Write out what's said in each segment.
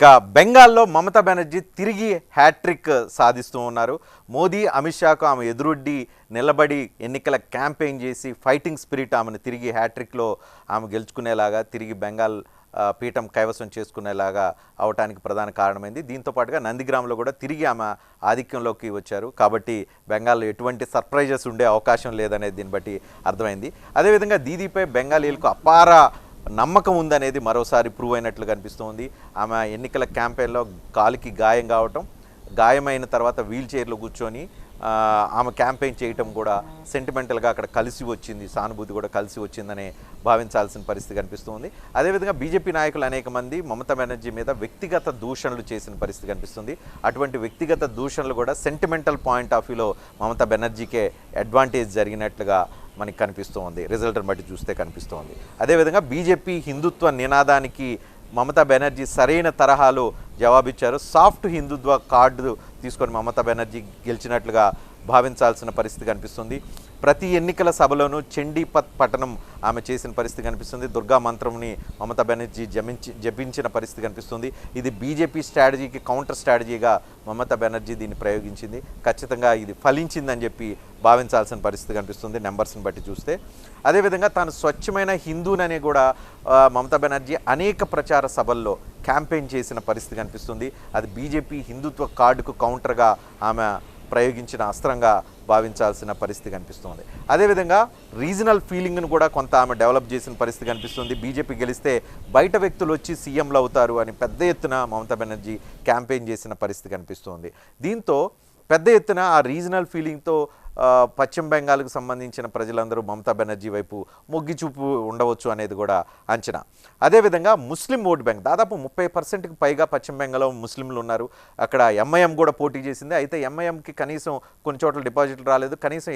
ఇక బెంగాల్లో మమతా బెనర్జీ తిరిగి హ్యాట్రిక్ సాధిస్తూ ఉన్నారు. మోదీ, అమిత్ షాకు ఆమె ఎదురొడ్డి నిలబడి ఎన్నికల క్యాంపెయిన్ చేసి ఫైటింగ్ స్పిరిట్ ఆమెను తిరిగి హ్యాట్రిక్లో ఆమె గెలుచుకునేలాగా తిరిగి బెంగాల్ పీఠం కైవసం చేసుకునేలాగా అవటానికి ప్రధాన కారణమైంది. దీంతో పాటుగా నందిగ్రామ్లో కూడా తిరిగి ఆమె ఆధిక్యంలోకి వచ్చారు. కాబట్టి బెంగాల్లో ఎటువంటి సర్ప్రైజెస్ ఉండే అవకాశం లేదనేది దీన్ని బట్టి అర్థమైంది. అదేవిధంగా దీదీపై బెంగాలీలకు అపార నమ్మకం ఉందనేది మరోసారి ప్రూవ్ అయినట్లు కనిపిస్తుంది. ఆమె ఎన్నికల క్యాంపెయిన్లో కాలికి గాయం కావటం, గాయమైన తర్వాత వీల్ చైర్లో కూర్చొని ఆమె క్యాంపెయిన్ చేయటం కూడా సెంటిమెంటల్గా అక్కడ కలిసి వచ్చింది, సానుభూతి కూడా కలిసి వచ్చిందని భావించాల్సిన పరిస్థితి కనిపిస్తుంది. అదేవిధంగా బీజేపీ నాయకులు అనేక మంది మమతా బెనర్జీ మీద వ్యక్తిగత దూషణలు చేసిన పరిస్థితి కనిపిస్తుంది. అటువంటి వ్యక్తిగత దూషణలు కూడా సెంటిమెంటల్ పాయింట్ ఆఫ్ వ్యూలో మమతా బెనర్జీకే అడ్వాంటేజ్ జరిగినట్లుగా మనకి కనిపిస్తూ ఉంది, రిజల్ట్ని బట్టి చూస్తే కనిపిస్తోంది. అదేవిధంగా బీజేపీ హిందుత్వ నినాదానికి మమతా బెనర్జీ సరైన తరహాలో జవాబిచ్చారు. సాఫ్ట్ హిందుత్వ కార్డు తీసుకొని మమతా బెనర్జీ గెలిచినట్లుగా భావించాల్సిన పరిస్థితి కనిపిస్తుంది. ప్రతి ఎన్నికల సభలోనూ చండీపత్ పఠనం ఆమె చేసిన పరిస్థితి కనిపిస్తుంది. దుర్గా మంత్రంని మమతా బెనర్జీ జపించిన పరిస్థితి కనిపిస్తుంది. ఇది బీజేపీ స్ట్రాటజీకి కౌంటర్ స్ట్రాటజీగా మమతా బెనర్జీ దీన్ని ప్రయోగించింది. ఖచ్చితంగా ఇది ఫలించిందని చెప్పి భావించాల్సిన పరిస్థితి కనిపిస్తుంది నెంబర్స్ని బట్టి చూస్తే. అదేవిధంగా తాను స్వచ్ఛమైన హిందూనని కూడా మమతా బెనర్జీ అనేక ప్రచార సభల్లో క్యాంపెయిన్ చేసిన పరిస్థితి కనిపిస్తుంది. అది బీజేపీ హిందుత్వ కార్డుకు కౌంటర్గా ఆమె ప్రయోగించిన అస్త్రంగా భావించాల్సిన పరిస్థితి కనిపిస్తుంది. అదేవిధంగా రీజనల్ ఫీలింగ్ను కూడా కొంత ఆమె డెవలప్ చేసిన పరిస్థితి కనిపిస్తుంది. బీజేపీ గెలిస్తే బయట వ్యక్తులు వచ్చి సీఎంలు అవుతారు అని పెద్ద ఎత్తున మమతా బెనర్జీ క్యాంపెయిన్ చేసిన పరిస్థితి కనిపిస్తుంది. దీంతో పెద్ద ఎత్తున ఆ రీజనల్ ఫీలింగ్తో పశ్చిమ బెంగాల్కు సంబంధించిన ప్రజలందరూ మమతా బెనర్జీ వైపు మొగ్గి చూపు ఉండవచ్చు అనేది కూడా అంచనా. అదేవిధంగా ముస్లిం ఓట్ బ్యాంక్ దాదాపు 30%కి పైగా పశ్చిమ బెంగాల్లో ముస్లింలు ఉన్నారు. అక్కడ ఎంఐఎం కూడా పోటీ చేసింది. అయితే ఎంఐఎంకి కనీసం కొన్ని చోట్ల డిపాజిట్లు రాలేదు. కనీసం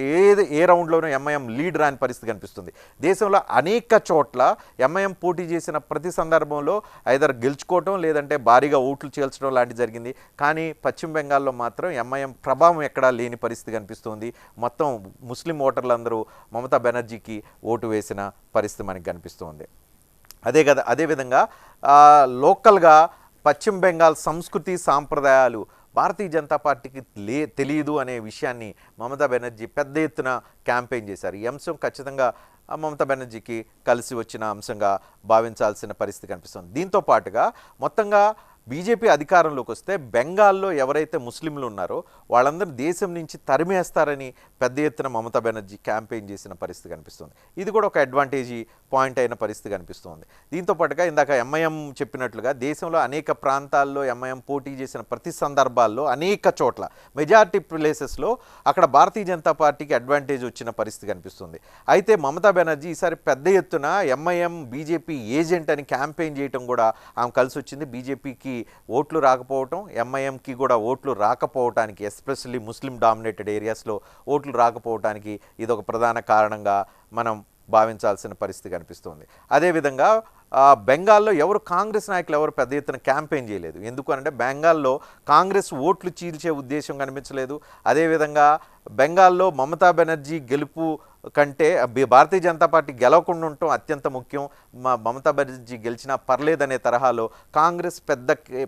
ఏ రౌండ్లోనూ ఎంఐఎం లీడ్ రాని పరిస్థితి కనిపిస్తుంది. దేశంలో అనేక చోట్ల ఎంఐఎం పోటీ చేసిన ప్రతి సందర్భంలో ఐదర్ గెలుచుకోవటం లేదంటే భారీగా ఓట్లు చేల్చడం లాంటివి జరిగింది. కానీ పశ్చిమ బెంగాల్లో మాత్రం ఎంఐఎం ప్రభావం ఎక్కడా లేని పరిస్థితి కనిపిస్తుంది. మొత్తం ముస్లిం ఓటర్లందరూ మమతా బెనర్జీకి ఓటు వేసిన పరిస్థితి మనకి కనిపిస్తుంది. అదేవిధంగా లోకల్గా పశ్చిమ బెంగాల్ సంస్కృతి సాంప్రదాయాలు భారతీయ జనతా పార్టీకి తెలియదు అనే విషయాన్ని మమతా బెనర్జీ పెద్ద ఎత్తున క్యాంపెయిన్ చేశారు. ఈ అంశం ఖచ్చితంగా మమతా బెనర్జీకి కలిసి వచ్చిన అంశంగా భావించాల్సిన పరిస్థితి కనిపిస్తుంది. దీంతో పాటుగా మొత్తంగా బీజేపీ అధికారంలోకి వస్తే బెంగాల్లో ఎవరైతే ముస్లింలు ఉన్నారో వాళ్ళందరూ దేశం నుంచి తరిమేస్తారని పెద్ద ఎత్తున మమతా బెనర్జీ క్యాంపెయిన్ చేసిన పరిస్థితి కనిపిస్తుంది. ఇది కూడా ఒక అడ్వాంటేజీ పాయింట్ అయిన పరిస్థితి కనిపిస్తుంది. దీంతో పాటుగా ఇందాక ఎంఐఎం చెప్పినట్లుగా దేశంలో అనేక ప్రాంతాల్లో ఎంఐఎం పోటీ చేసిన ప్రతి సందర్భాల్లో అనేక చోట్ల మెజారిటీ ప్లేసెస్లో అక్కడ భారతీయ జనతా పార్టీకి అడ్వాంటేజ్ వచ్చిన పరిస్థితి కనిపిస్తుంది. అయితే మమతా బెనర్జీ ఈసారి పెద్ద ఎత్తున ఎంఐఎం బీజేపీ ఏజెంట్ అని క్యాంపెయిన్ చేయడం కూడా ఆమె కలిసి వచ్చింది. బీజేపీకి ఓట్లు రాకపోవటం, ఎంఐఎంకి కూడా ఓట్లు రాకపోవటానికి, ఎస్పెషల్లీ ముస్లిం డామినేటెడ్ ఏరియాస్లో ఓట్లు రాకపోవటానికి ఇదొక ప్రధాన కారణంగా మనం భావించాల్సిన పరిస్థితి కనిపిస్తుంది. అదేవిధంగా బెంగాల్లో కాంగ్రెస్ నాయకులు ఎవరు పెద్ద ఎత్తున క్యాంపెయిన్ చేయలేదు. ఎందుకు అంటే బెంగాల్లో కాంగ్రెస్ ఓట్లు చీల్చే ఉద్దేశం కనిపించలేదు. అదేవిధంగా బెంగాల్లో మమతా బెనర్జీ గెలుపు కంటే భారతీయ జనతా పార్టీ గెలవకుండా ఉండటం అత్యంత ముఖ్యం. మమతా బెనర్జీ గెలిచినా పర్లేదనే తరహాలో కాంగ్రెస్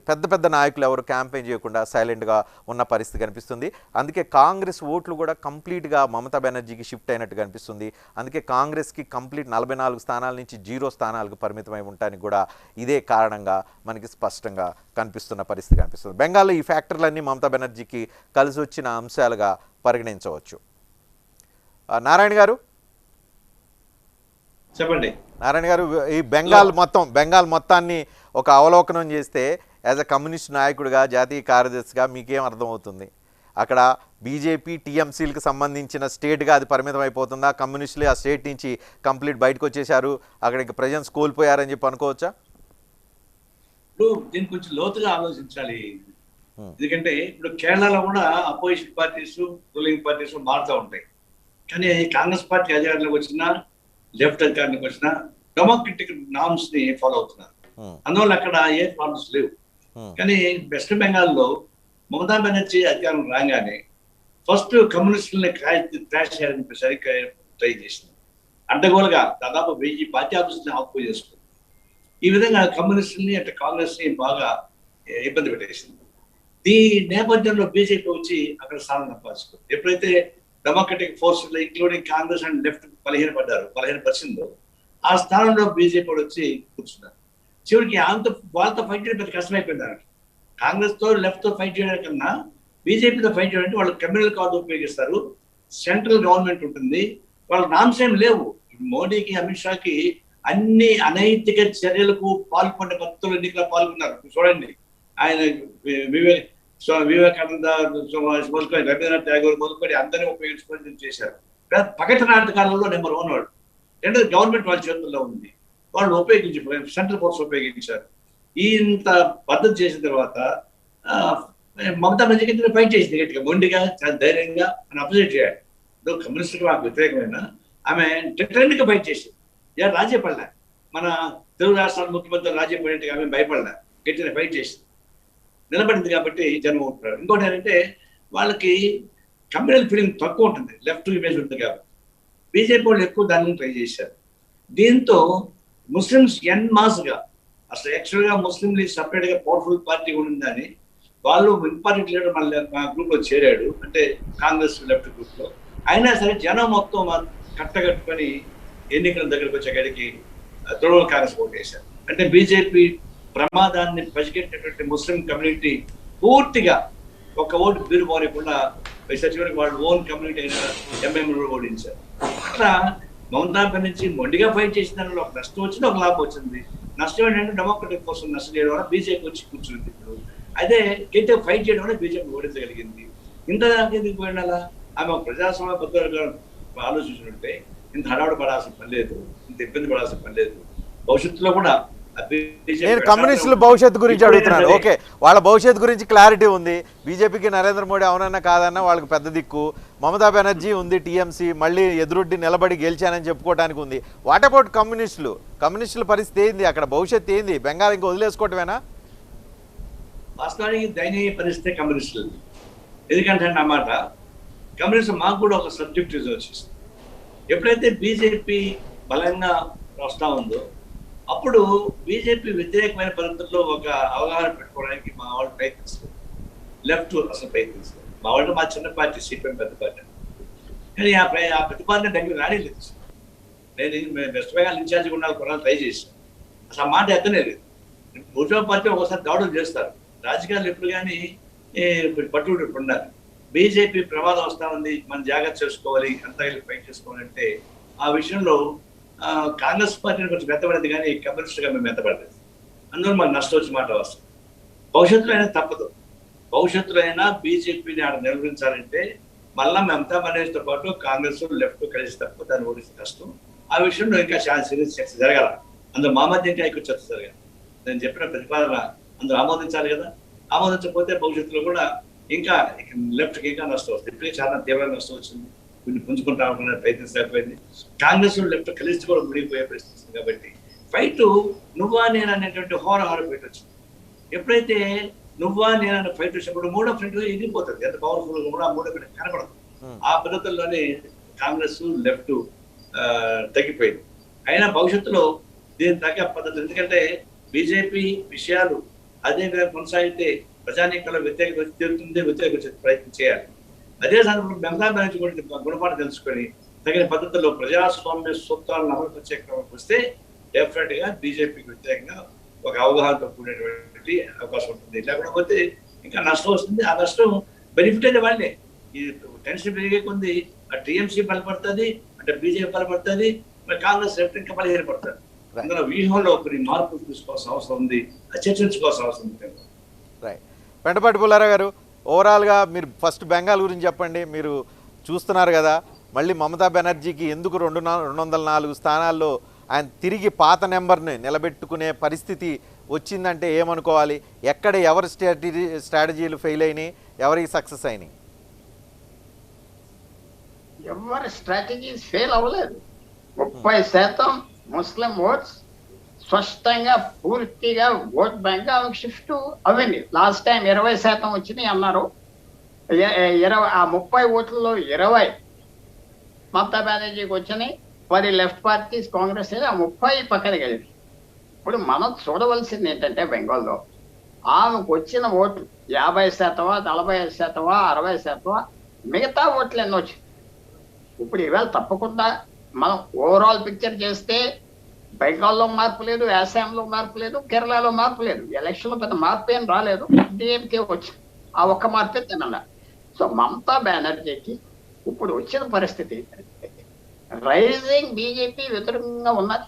పెద్ద నాయకులు ఎవరు క్యాంపెయిన్ చేయకుండా సైలెంట్గా ఉన్న పరిస్థితి కనిపిస్తుంది. అందుకే కాంగ్రెస్ ఓట్లు కూడా కంప్లీట్గా మమతా బెనర్జీకి షిఫ్ట్ అయినట్టు కనిపిస్తుంది. అందుకే కాంగ్రెస్కి కంప్లీట్ 44 స్థానాల నుంచి 0 స్థానాలకు పరిమితమై ఉండటానికి కూడా ఇదే కారణంగా మనకి స్పష్టంగా కనిపిస్తున్న పరిస్థితి కనిపిస్తుంది. బెంగాల్లో ఈ ఫ్యాక్టర్లన్నీ మమతా బెనర్జీకి కలిసి వచ్చిన అంశాలుగా పరిగణించవచ్చు. నారాయణ గారు చెప్పండి. నారాయణ గారు, ఈ బెంగాల్ మొత్తాన్ని ఒక అవలోకనం చేస్తే యాజ్ అ కమ్యూనిస్ట్ నాయకుడిగా, జాతీయ కార్యదర్శిగా మీకేం అర్థమవుతుంది? అక్కడ బీజేపీ టీఎంసీలకు సంబంధించిన స్టేట్గా అది పరిమితం అయిపోతుందా? కమ్యూనిస్టులు ఆ స్టేట్ నుంచి కంప్లీట్ బయటకు వచ్చేసారు, అక్కడికి ప్రజెన్స్ కోల్పోయారని చెప్పి అనుకోవచ్చా? ఇప్పుడు దీన్ని కొంచెం లోతుగా ఆలోచించాలి. ఎందుకంటే ఇప్పుడు కేరళలో కూడా అపోజిషన్ పార్టీస్, రూలింగ్ పార్టీస్ మారుతూ ఉంటాయి. కానీ కాంగ్రెస్ పార్టీ అధికారంలోకి వచ్చినా, లెఫ్ట్ అధికారంలోకి వచ్చినా డెమోక్రటిక్ నార్మ్స్ ని ఫాలో అవుతున్నారు. అందువల్ల అక్కడ ఏ ప్రాబ్లమ్స్ లేవు. కానీ వెస్ట్ బెంగాల్లో మమతా బెనర్జీ అధికారం రాగానే ఫస్ట్ కమ్యూనిస్టులని క్రాష్ చేయాలని చెప్పేసరి ట్రై చేసింది. అడ్డగోలుగా దాదాపు 1000 పార్టీ ఆఫీసుని ఆక్యుపై చేసుకుంది. ఈ విధంగా కమ్యూనిస్టుల్ని అంటే కాంగ్రెస్ ని బాగా ఇబ్బంది పెట్టేసింది. ఈ నేపథ్యంలో బీజేపీ వచ్చి అక్కడ స్థానం సంపాదించుకుంది. ఎప్పుడైతే democratic force including Congress and left బలహీనపరిచిందో ఆ స్థానంలో బీజేపీ వచ్చి కూర్చున్నారు. చివరికి వాళ్ళతో ఫైట్ చేయడం పెద్ద కష్టమైపోయింది. కాంగ్రెస్ తో లెఫ్ట్ తో ఫైట్ చేయడం కన్నా బీజేపీతో ఫైట్ చేయడం వాళ్ళు క్రిమినల్ కార్డు ఉపయోగిస్తారు, సెంట్రల్ గవర్నమెంట్ ఉంటుంది, వాళ్ళ నామ్స్ ఏం లేవు. మోడీకి అమిత్ షాకి అన్ని అనైతిక చర్యలకు పాల్గొనే భక్తులు ఎన్నికల్లో పాల్గొన్నారు. చూడండి, ఆయన వివేకానంద మొదలుకొని రవీంద్రనాథ్ ఠాగూర్ మొదలుకొని అందరినీ ఉపయోగించుకొని చేశారు. పగటి నాటకాలలో నెంబర్ 1 వాడు. రెండోది గవర్నమెంట్ వాళ్ళ చేతుల్లో ఉంది, వాళ్ళు ఉపయోగించారు, సెంట్రల్ ఫోర్స్ ఉపయోగించారు. ఇంత పద్ధతి చేసిన తర్వాత మమతా బెనర్జీకి ఫైట్ చేసింది గట్టిగా, మొండిగా, చాలా ధైర్యంగా అని అపోజిట్ చేయాలి. కమ్యూనిస్టులకు మాకు వ్యతిరేకమైన ఆమె డిఫరెంట్గా ఫైట్ చేసింది. రాజీ పడలే, మన తెలుగు రాష్ట్రాల ముఖ్యమంత్రి రాజీ పడేట్టుగా ఆమె భయపడలే, గట్టిగా ఫైట్ చేసింది, నిలబడింది. కాబట్టి జనం ఉంటున్నారు. ఇంకోటి ఏంటంటే వాళ్ళకి కమ్యూనల్ ఫీలింగ్ తక్కువ ఉంటుంది, లెఫ్ట్ ఇమేజ్ ఉంటుంది కాబట్టి బీజేపీ వాళ్ళు ఎక్కువ దాన్ని ట్రై చేశారు. దీంతో ముస్లిమ్స్ గా అసలు యాక్చువల్గా ముస్లిం లీగ్ సపరేట్ గా పవర్ఫుల్ పార్టీ ఉండిందని వాళ్ళు ఇంపార్టెంట్ లీడర్ మన గ్రూప్ లో చేరాడు, అంటే కాంగ్రెస్ లెఫ్ట్ గ్రూప్ లో. అయినా సరే జనం మొత్తం కట్టగట్టుకొని ఎన్నికల దగ్గరకు వచ్చేకాడికి తృణమూల్ కాంగ్రెస్ ఓటేశారు. అంటే బీజేపీ ప్రమాదాన్ని పసిగట్టినటువంటి ముస్లిం కమ్యూనిటీ పూర్తిగా ఒక ఓటు బీరు పోనకుండా చివరికి వాళ్ళు ఓన్ కమ్యూనిటీ అయిన ఎంఎంలో ఓడించారు. అట్లా మమతా బెనర్జీ మొండిగా ఫైట్ చేసిన దానిలో ఒక నష్టం వచ్చింది, ఒక లాభం వచ్చింది. నష్టం ఏంటంటే డెమోక్రటిక్ కోసం నష్టం చేయడం వల్ల బీజేపీ వచ్చి కూర్చుంది. ఇప్పుడు అదే గట్టిగా ఫైట్ చేయడం వల్ల బీజేపీ ఓడించగలిగింది. ఇంత ఎందుకు పోయినా ఆమె ప్రజాస్వామ్య పద్ధతిగా ఆలోచించుకుంటే ఇంత హడావుడి పడాల్సిన పని లేదు, ఇంత ఇబ్బంది పడాల్సిన పని లేదు. భవిష్యత్తులో కూడా నేను కమ్యూనిస్టుల భవిష్యత్తు గురించి అడుగుతున్నాను. ఓకే, వాళ్ళ భవిష్యత్తు గురించి క్లారిటీ ఉంది. బీజేపీకి నరేంద్ర మోడీ అవునన్నా కాదన్నా వాళ్ళకి పెద్ద దిక్కు. మమతా బెనర్జీ ఉంది, టీఎంసీ మళ్ళీ ఎదురొడ్డి నిలబడి గెలిచానని చెప్పుకోవడానికి ఉంది. వాట్ అబౌట్ కమ్యూనిస్టుల పరిస్థితి ఏంది? అక్కడ భవిష్యత్తు ఏంది? బెంగాల్ ఇంకా వదిలేసుకోవటమేనా? వాస్తవానికి దయనీయ పరిస్థితి కమ్యూనిస్టులు. ఎందుకంటే అన్నమాట కమ్యూనిస్టు మాకు కూడా ఒక సబ్జెక్ట్ వచ్చేసింది. ఎప్పుడైతే బీజేపీ బలంగా వస్తా ఉందో అప్పుడు బీజేపీ వ్యతిరేకమైన పరిస్థితుల్లో ఒక అవగాహన పెట్టుకోవడానికి మా వాళ్ళు ప్రయత్నిస్తారు, లెఫ్ట్ అసలు ప్రయత్నిస్తారు. మా వాళ్ళు మా చిన్న పార్టీ సిపిఎం పెద్ద పార్టీ, కానీ ఆ ప్రతిపాదన దగ్గర రాలేదు. నేను వెస్ట్ బెంగాల్ ఇన్ఛార్జ్ కొనాలి ట్రై చేశాను, అసలు ఆ మాట ఎత్తలేదు. భూషా పార్టీ ఒకసారి దాడులు చేస్తారు, రాజకీయాలు ఎప్పుడు కానీ పట్టుబడి ఉండాలి. బీజేపీ ప్రమాదం వస్తా ఉంది, మనం జాగ్రత్త చేసుకోవాలి, అంతా ఫైట్ చేసుకోవాలంటే ఆ విషయంలో కాంగ్రెస్ పార్టీని కొంచెం మెత్తపడింది, కానీ కమ్యూనిస్టుగా మేము మెత్తపడలేదు. అందులో మాకు నష్టం వచ్చి మాట వస్తుంది. భవిష్యత్తులో అయినా తప్పదు, భవిష్యత్తులో అయినా బీజేపీని ఆడ నిర్వహించాలంటే మళ్ళా మమతా బెనర్జీతో పాటు కాంగ్రెస్ లెఫ్ట్ కలిసి తప్ప దాన్ని ఓడిస్తే కష్టం. ఆ విషయంలో ఇంకా చాలా సీరియస్ చర్చ జరగాల. అందులో మా మధ్య ఇంకా ఎక్కువ చర్చ జరగాలి. నేను చెప్పిన ప్రతిపాదన అందులో ఆమోదించాలి కదా, ఆమోదించకపోతే భవిష్యత్తులో కూడా ఇంకా లెఫ్ట్కి ఇంకా నష్టం వస్తుంది. ఇప్పటికే చాలా తీవ్రంగా నష్టం వచ్చింది, వీళ్ళు పుంజుకుంటామన్న ప్రయత్నించలేకపోయింది. కాంగ్రెస్ లెఫ్ట్ కలిసి కూడా ముడిపోయే పరిస్థితి. కాబట్టి ఫైట్ నువ్వా నేను అనేటువంటి హోరహార ఫైట్ వచ్చింది. ఎప్పుడైతే నువ్వా నేను అనే ఫైట్ వచ్చినప్పుడు మూడో ఫ్రంట్ ఎగిరిపోతుంది, ఎంత పవర్ఫుల్ కూడా మూడో ఫ్రంట్ కనపడదు. ఆ పద్ధతుల్లోనే కాంగ్రెస్ లెఫ్ట్ తగ్గిపోయింది. అయినా భవిష్యత్తులో దీని తగ్గ పద్ధతులు, ఎందుకంటే బీజేపీ విషయాలు అదే విధంగా కొనసాగితే ప్రజానీకంలో వ్యతిరేకత వచ్చి తీరుతుంది, వ్యతిరేక ప్రయత్నం చేయాలి. అదే సందర్భంలో మమతా బెనర్జీ కూడా గుణపాఠం తెలుసుకొని తగిన పద్ధతుల్లో ప్రజాస్వామ్య సూత్రాలను అమలుపరిచే క్రమం వస్తే డెఫినెట్ గా బీజేపీకి వ్యతిరేకంగా ఒక అవగాహనతో కూడినటువంటి అవకాశం ఉంటుంది. లేకపోతే ఇంకా నష్టం వస్తుంది. ఆ నష్టం బెనిఫిట్ అయితే వాళ్ళే. ఈ టెన్షన్ పెరిగే కొంది ఆ టీఎంసీ బలపడుతుంది, అంటే బీజేపీ బలపడుతుంది, మరి కాంగ్రెస్ లెఫ్ట్ ఇంకా బలహీనపడుతుంది. అందులో వ్యూహంలో కొన్ని మార్పులు తీసుకోవాల్సిన అవసరం ఉంది, చర్చించుకోవాల్సిన అవసరం ఉంది. రైట్. పెంటపాటి పుల్లారావు గారు, ఓవరాల్గా మీరు ఫస్ట్ బెంగాల్ గురించి చెప్పండి. మీరు చూస్తున్నారు కదా, మళ్ళీ మమతా బెనర్జీకి ఎందుకు 204 స్థానాల్లో ఆయన తిరిగి పాత నెంబర్ని నిలబెట్టుకునే పరిస్థితి వచ్చిందంటే ఏమనుకోవాలి? ఎక్కడ ఎవరి స్ట్రాటజీలు ఫెయిల్ అయినాయి, ఎవరికి సక్సెస్ అయినాయి? ఎవరి స్ట్రాటజీస్ ఫెయిల్ అవ్వలేదు. 30% ముస్లిం ఓట్స్ స్పష్టంగా పూర్తిగా ఓట్ బెంగాల్ షిఫ్ట్ అవ్వండి. లాస్ట్ టైం 20% వచ్చినాయి అన్నారు. 30 ఓట్లలో 20 మమతా బెనర్జీకి వచ్చినాయి, 10 లెఫ్ట్ పార్టీస్ కాంగ్రెస్ 30 పక్కన కలిపి. ఇప్పుడు మనం చూడవలసింది ఏంటంటే బెంగాల్లో ఆమెకు వచ్చిన ఓట్లు 50%, 45%, 60%, మిగతా ఓట్లు ఎన్ని వచ్చాయి? ఇప్పుడు ఈవేళ తప్పకుండా మనం ఓవరాల్ పిక్చర్ చేస్తే బెంగాల్లో మార్పు లేదు, అస్సాంలో మార్పు లేదు, కేరళలో మార్పు లేదు. ఎలక్షన్లో పెద్ద మార్పు ఏం రాలేదు, డిఎంకే వచ్చింది. ఆ ఒక్క మార్పే తినాల. సో మమతా బెనర్జీకి ఇప్పుడు వచ్చిన పరిస్థితి ఏంటంటే రైజింగ్ బీజేపీ వ్యతిరేకంగా ఉన్నది.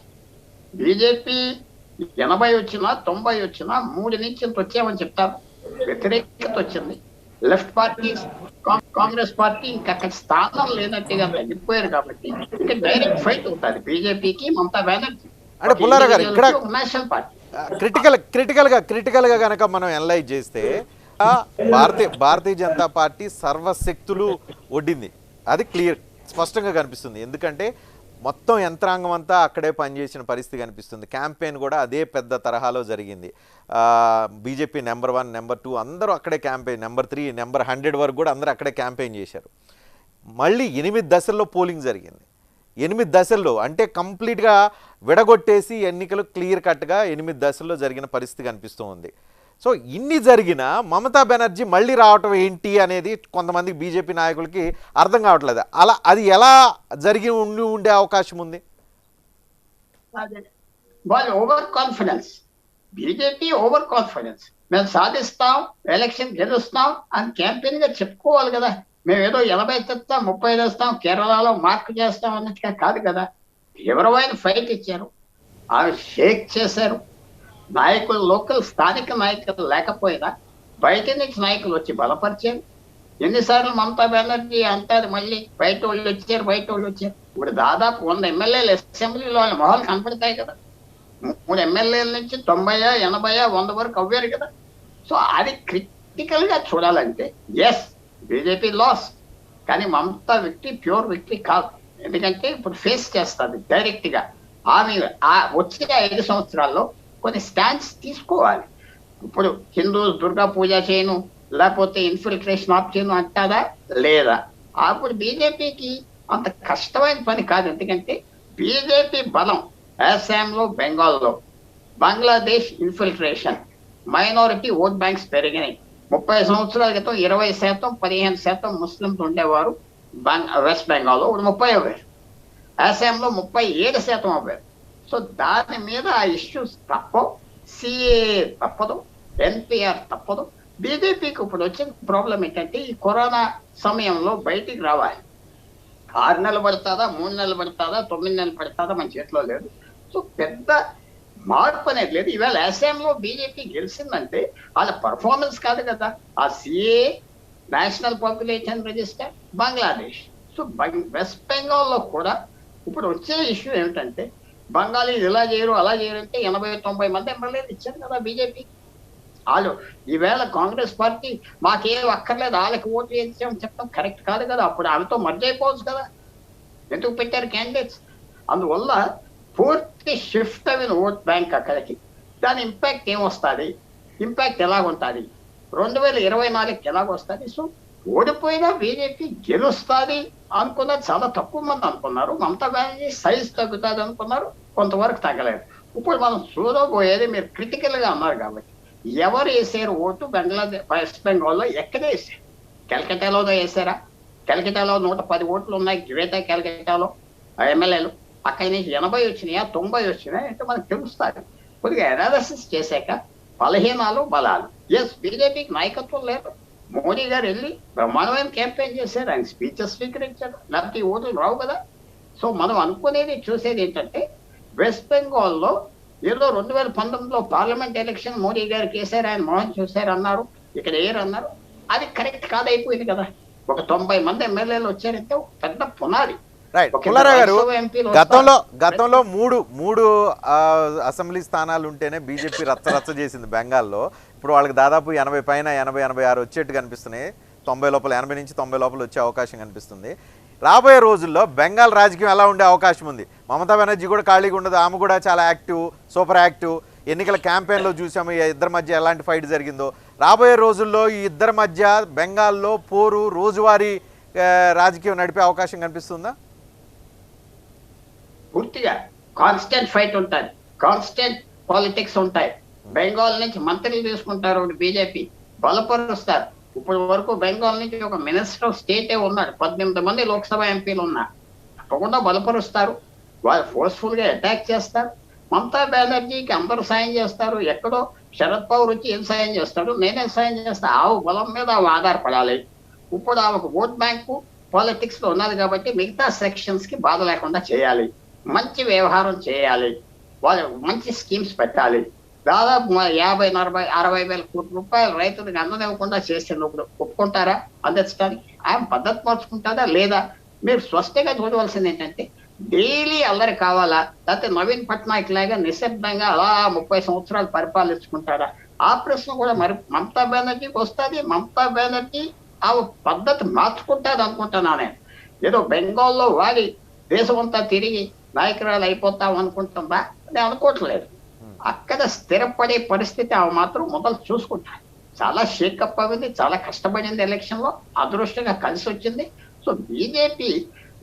బీజేపీ 80 వచ్చినా 90 వచ్చినా 3 నుంచి ఇంత వచ్చామని చెప్తారు. వ్యతిరేకత వచ్చింది. లెఫ్ట్ పార్టీ కాంగ్రెస్ పార్టీ ఇంకా అక్కడ స్థానం లేనట్టుగా తగ్గిపోయారు కాబట్టి ఇంకా డైరెక్ట్ ఫైట్ అవుతుంది బీజేపీకి మమతా బెనర్జీ. అంటే పుల్లారావు గారు ఇక్కడ నేషనల్ పార్టీ క్రిటికల్ గా గనక మనం అనలైజ్ చేస్తే భారతీయ జనతా పార్టీ సర్వశక్తులు ఒడ్డింది. అది క్లియర్, స్పష్టంగా కనిపిస్తుంది. ఎందుకంటే మొత్తం యంత్రాంగం అంతా అక్కడే పనిచేసిన పరిస్థితి కనిపిస్తుంది. క్యాంపెయిన్ కూడా అదే పెద్ద తరహాలో జరిగింది. బీజేపీ నెంబర్ 1, నెంబర్ 2 అందరూ అక్కడే క్యాంపెయిన్, నెంబర్ 3, నెంబర్ 100 వరకు కూడా అందరూ అక్కడే క్యాంపెయిన్ చేశారు. మళ్ళీ 8 దశల్లో పోలింగ్ జరిగింది. 8 దశల్లో అంటే కంప్లీట్గా విడగొట్టేసి ఎన్నికలు క్లియర్ కట్గా 8 దశల్లో జరిగిన పరిస్థితి కనిపిస్తూ ఉంది. సో ఇన్ని జరిగినా మమతా బెనర్జీ మళ్ళీ రావటం ఏంటి అనేది కొంతమంది బీజేపీ నాయకులకి అర్థం కావట్లేదు. అది ఎలా జరిగి ఉండే అవకాశం ఉంది? వాళ్ళు over confidence, BJP over confidence. మేము సాధిస్తాం, ఎలక్షన్ గెలుస్తాం అని క్యాంపెయిన్ గా చెప్పుకోవాలి కదా. మేము ఏదో 80 తెస్తాం, 30 తెస్తాం, కేరళలో మార్క్ చేస్తాం అన్నట్టుగా కాదు కదా. తీవ్రమైన ఫైట్ ఇచ్చారు, ఆమె షేక్ చేశారు. నాయకులు, లోకల్ స్థానిక నాయకులు లేకపోయినా బయట నుంచి నాయకులు వచ్చి బలపరిచారు. ఎన్నిసార్లు మమతా బెనర్జీ అంటారు మళ్ళీ బయట వాళ్ళు వచ్చారు. ఇప్పుడు దాదాపు 100 ఎమ్మెల్యేలు అసెంబ్లీలో వాళ్ళ మొహాలు కనపడతాయి కదా. 3 ఎమ్మెల్యేల నుంచి 90, 80, 100 వరకు అవ్వారు కదా. సో అది క్రిటికల్ గా చూడాలంటే ఎస్ బీజేపీ లాస్, కానీ మమతా విక్టరీ ప్యూర్ విక్టరీ కాదు. ఎందుకంటే ఇప్పుడు ఫేస్ చేస్తుంది డైరెక్ట్ గా. ఆమె వచ్చే 5 సంవత్సరాల్లో కొన్ని స్టాండ్స్ తీసుకోవాలి. ఇప్పుడు హిందూస్ దుర్గా పూజ చేయను, లేకపోతే ఇన్ఫిల్ట్రేషన్ ఆఫ్ చేయను అంటారా లేదా? అప్పుడు బీజేపీకి అంత కష్టమైన పని కాదు. ఎందుకంటే బీజేపీ బలం అస్సాంలో, బెంగాల్లో, Bangladesh infiltration, minority vote banks పెరిగినాయి. 30 సంవత్సరాల క్రితం 20%, 15% ముస్లింలు ఉండేవారు వెస్ట్ బెంగాల్లో, 30 అవ్వారు. అస్సాంలో 37% అవ్వారు. సో దాని మీద ఆ ఇష్యూస్ తప్పవు, సిఏ తప్పదు, ఎన్పిఆర్ తప్పదు. బీజేపీకి ఇప్పుడు వచ్చిన ప్రాబ్లం ఏంటంటే ఈ కరోనా సమయంలో బయటికి రావాలి. 6 నెలలు పడుతుందా, 3 నెలలు పడుతుందా, 9 నెలలు పడుతుందా మన చేతిలో లేదు. సో పెద్ద మార్పు అనేది లేదు. ఈవేళ అస్సాంలో బీజేపీ గెలిచిందంటే వాళ్ళ పర్ఫార్మెన్స్ కాదు కదా. ఆ CA, national population register, Bangladesh. So west బెంగాల్లో కూడా ఇప్పుడు వచ్చే ఇష్యూ ఏమిటంటే బంగాళీలు ఇలా చేయరు, అలా చేయరు అంటే 80-90 మంది ఎమ్మెల్యేలు ఇచ్చారు కదా బీజేపీ. వాళ్ళు ఈవేళ కాంగ్రెస్ పార్టీ మాకేం అక్కర్లేదు, వాళ్ళకి ఓట్లు వేసామని చెప్పడం కరెక్ట్ కాదు కదా. అప్పుడు ఆమెతో మర్జ్ అయిపోవచ్చు కదా. ఎందుకు పెట్టారు క్యాండిడేట్స్? అందువల్ల పూర్తి షిఫ్ట్ అయిన ఓట్ బ్యాంక్ అక్కడికి. దాని ఇంపాక్ట్ ఏమొస్తుంది, ఇంపాక్ట్ ఎలాగుంటుంది, 2024కి ఎలాగొస్తుంది? సో ఓడిపోయినా బీజేపీ గెలుస్తుంది అనుకున్నది చాలా తక్కువ మంది అనుకున్నారు. మమతా బెనర్జీ సైజ్ తగ్గుతుంది అనుకున్నారు, కొంతవరకు తగ్గలేదు. ఇప్పుడు మనం చూడబోయేది, మీరు క్రిటికల్ గా అన్నారు కాబట్టి, ఎవరు వేసారు ఓటు వెస్ట్ బెంగాల్లో? ఎక్కడ వేసారు? కలకటాలో వేసారా? కలకటాలో 110 ఓట్లు ఉన్నాయి గ్రేటర్ కలకటాలో ఎమ్మెల్యేలు. అక్కడి నుంచి 80 వచ్చినాయా, 90 వచ్చినాయా అంటే మనకు తెలుస్తుంది. కొద్దిగా అనాలిసిస్ చేశాక బలహీనాలు, బలాలు. ఎస్ బీజేపీకి నాయకత్వం లేదు. మోడీ గారు వెళ్ళి బ్రహ్మాండమైన క్యాంపెయిన్ చేశారు, ఆయన స్పీచెస్ స్వీకరించారు, లేకపోతే ఓట్లు రావు కదా. సో మనం అనుకునేది, చూసేది ఏంటంటే వెస్ట్ బెంగాల్లో ఏదో 2019లో పార్లమెంట్ ఎలక్షన్ మోడీ గారికి వేశారు, ఆయన మోహన్ చూశారు అన్నారు, ఇక్కడ ఏరు అన్నారు. అది కరెక్ట్ కాదైపోయింది కదా. ఒక 90 మంది ఎమ్మెల్యేలు వచ్చారంటే పెద్ద పునాది. పుల్లారావు గారు, గతంలో మూడు అసెంబ్లీ స్థానాలు ఉంటేనే బీజేపీ రచ్చ చేసింది బెంగాల్లో. ఇప్పుడు వాళ్ళకి దాదాపు 80 పైన 80-86 వచ్చేట్టు కనిపిస్తున్నాయి. 90 లోపల, 80 నుంచి 90 లోపల వచ్చే అవకాశం కనిపిస్తుంది. రాబోయే రోజుల్లో బెంగాల్ రాజకీయం ఎలా ఉండే అవకాశం ఉంది? మమతా బెనర్జీ కూడా ఖాళీగా ఉండదు, ఆమె కూడా చాలా యాక్టివ్, సూపర్ యాక్టివ్. ఎన్నికల క్యాంపెయిన్లో చూసాము ఈ ఇద్దరి మధ్య ఎలాంటి ఫైట్ జరిగిందో. రాబోయే రోజుల్లో ఈ ఇద్దరి మధ్య బెంగాల్లో పోరు, రోజువారీ రాజకీయం నడిపే అవకాశం కనిపిస్తుందా? పూర్తిగా కాన్స్టెంట్ ఫైట్ ఉంటుంది, కాన్స్టెంట్ పాలిటిక్స్ ఉంటాయి. బెంగాల్ నుంచి మంత్రులు తీసుకుంటారు బీజేపీ, బలపరుస్తారు. ఇప్పుడు వరకు బెంగాల్ నుంచి ఒక మినిస్టర్ ఆఫ్ స్టేటే ఉన్నాడు, 18 మంది లోక్సభ ఎంపీలు ఉన్నారు. తప్పకుండా బలపరుస్తారు, వాళ్ళు ఫోర్స్ఫుల్ గా అటాక్ చేస్తారు. మమతా బెనర్జీకి అందరూ సాయం చేస్తారు. ఎక్కడో శరద్ పవార్ వచ్చి ఏం సాయం చేస్తాడు, నేనే సాయం చేస్తా. ఆవు బలం మీద ఆమె ఆధారపడాలి. ఇప్పుడు ఆమెకు ఓట్ బ్యాంకు పాలిటిక్స్ లో ఉన్నది కాబట్టి మిగతా సెక్షన్స్ కి బాధ లేకుండా చేయాలి, మంచి వ్యవహారం చేయాలి, వాళ్ళు మంచి స్కీమ్స్ పెట్టాలి. దాదాపు 50-60 వేల కోట్ల రూపాయలు రైతులకు అందనివ్వకుండా చేసినప్పుడు ఒప్పుకుంటారా అందించడానికి? ఆయన పద్ధతి మార్చుకుంటారా లేదా? మీరు స్పష్టంగా చూడవలసింది ఏంటంటే డైలీ అల్లరి కావాలా, లేకపోతే నవీన్ పట్నాయక్ లాగా నిశ్శబ్దంగా అలా 30 సంవత్సరాలు పరిపాలించుకుంటారా? ఆ ప్రశ్న కూడా మరి మమతా బెనర్జీకి వస్తుంది. మమతా బెనర్జీ ఆ పద్ధతి మార్చుకుంటాది అనుకుంటున్నా నేను. ఏదో బెంగాల్లో వాడి దేశమంతా తిరిగి నాయకురాలు అయిపోతాం అనుకుంటుందా? నేను అనుకోవట్లేదు. అక్కడ స్థిరపడే పరిస్థితి ఆమె మాత్రం మొదలు చూసుకుంటారు. చాలా షేకప్ అయింది, చాలా కష్టపడింది, ఎలక్షన్ లో అదృష్టంగా కలిసి వచ్చింది. సో బీజేపీ